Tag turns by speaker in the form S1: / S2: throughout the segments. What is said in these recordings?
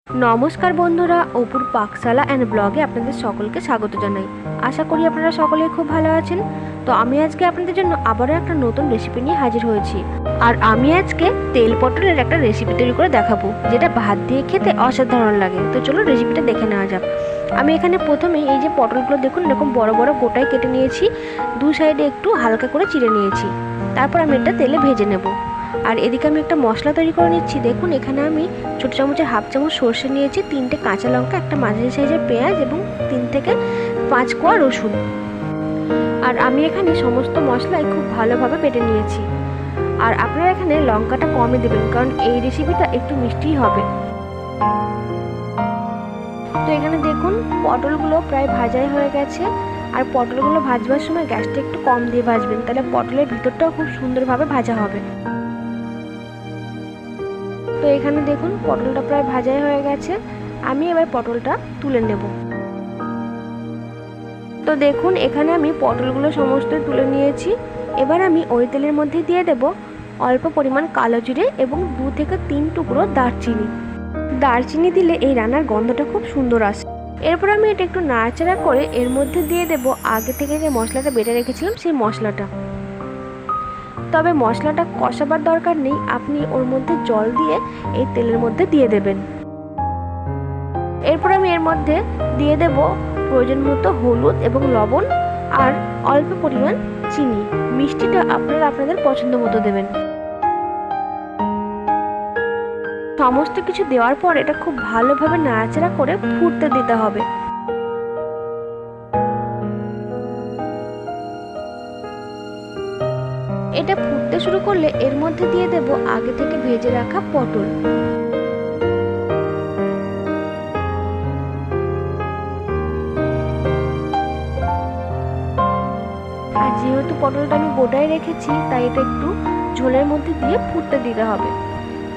S1: নমস্কার বন্ধুরা, অপুর পাকশালা অ্যান্ড ব্লগে আপনাদের সকলকে স্বাগত জানাই। আশা করি আপনারা সকলেই খুব ভালো আছেন। তো আমি আজকে আপনাদের জন্য আবারও একটা নতুন রেসিপি নিয়ে হাজির হয়েছি। আর আমি আজকে তেল পটলের একটা রেসিপি তৈরি করে দেখাবো, যেটা ভাত দিয়ে খেতে অসাধারণ লাগে। তো চলো রেসিপিটা দেখে নেওয়া যাক। আমি এখানে প্রথমে এই যে পটলগুলো দেখুন এরকম বড় বড় গোটায় কেটে নিয়েছি, দু সাইডে একটু হালকা করে চিড়ে নিয়েছি। তারপর আমি এটা তেলে ভেজে নেব। আর এদিকে আমি একটা মশলা তৈরি করে নিচ্ছি। দেখুন এখানে আমি ছোটো চামচের হাফ চামচ সর্ষে নিয়েছি, 3টে কাঁচা লঙ্কা, একটা মাঝারি সাইজের পেঁয়াজ এবং 3 থেকে 5 কোয়া রসুন। আর আমি এখানে সমস্ত মশলাই খুব ভালোভাবে বেটে নিয়েছি। আর আপনারা এখানে লঙ্কাটা কমই দেবেন, কারণ এই রেসিপিটা একটু মিষ্টিই হবে। তো এখানে দেখুন পটলগুলো প্রায় ভাজাই হয়ে গেছে। আর পটলগুলো ভাজবার সময় গ্যাসটা একটু কম দিয়ে ভাজবেন, তাহলে পটলের ভিতরটাও খুব সুন্দরভাবে ভাজা হবে। তো এখানে দেখুন পটলটা প্রায় ভাজাই হয়ে গেছে। আমি এবার পটলটা তুলে নেব। তো দেখুন এখানে আমি পটলগুলো সমস্ত তুলে নিয়েছি। এবার আমি ওই তেলের মধ্যে দিয়ে দেব অল্প পরিমাণ কালো জিরে এবং 2 থেকে 3 টুকরো দারচিনি। দারচিনি দিলে এই রান্নার গন্ধটা খুব সুন্দর আসে। এরপর আমি এটা একটু নাড়াচাড়া করে এর মধ্যে দিয়ে দেব আগে থেকে যে মশলাটা বেটে রেখেছিলাম সেই মশলাটা। তবে মশলাটা কষাবার দরকার নেই, আপনি ওর মধ্যে জল দিয়ে এই তেলের মধ্যে দিয়ে দেবেন। এরপর আমি এর মধ্যে দিয়ে দেব প্রয়োজন মতো হলুদ এবং লবণ আর অল্প পরিমাণ চিনি। মিষ্টিটা আপনারা আপনাদের পছন্দ মতো দেবেন। সমস্ত কিছু দেওয়ার পর এটা খুব ভালোভাবে নাড়াচাড়া করে ফুটতে দিতে হবে। এটা ফুটতে শুরু করলে এর মধ্যে দিয়ে দেব আগে থেকে ভেজে রাখা পটল। আর যেহেতু পটলটা আমি গোটায় রেখেছি, তাই এটা একটু ঝোলের মধ্যে দিয়ে ফুটতে দিতে হবে।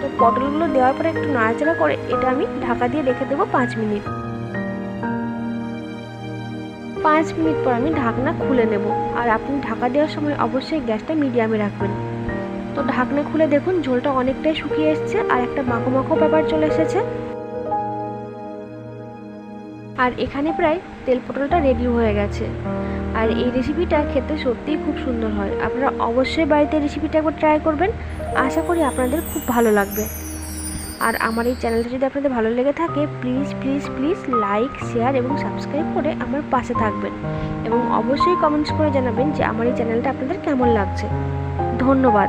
S1: তো পটলগুলো দেওয়ার পরে একটু নাড়াচাড়া করে এটা আমি ঢাকা দিয়ে রেখে দেবো 5 মিনিট। 5 মিনিট পর আমি ঢাকনা খুলে নেব। আর আপনি ঢাকা দেওয়ার সময় অবশ্যই গ্যাসটা মিডিয়ামে রাখবেন। তো ঢাকনা খুলে দেখুন ঝোলটা অনেকটাই শুকিয়ে এসছে আর একটা মাখো মাখো ব্যাপার চলে এসেছে। আর এখানে প্রায় তেল পটলটা রেডি হয়ে গেছে। আর এই রেসিপিটা খেতে সত্যিই খুব সুন্দর হয়। আপনারা অবশ্যই বাড়িতে রেসিপিটা একবার ট্রাই করবেন। আশা করি আপনাদের খুব ভালো লাগবে। আর আমার এই চ্যানেলটা যদি আপনাদের ভালো লেগে থাকে, please please please like, share এবং সাবস্ক্রাইব করে আমার পাশে থাকবেন। এবং অবশ্যই কমেন্টস করে জানাবেন যে আমার এই চ্যানেলটা আপনাদের কেমন লাগছে। ধন্যবাদ।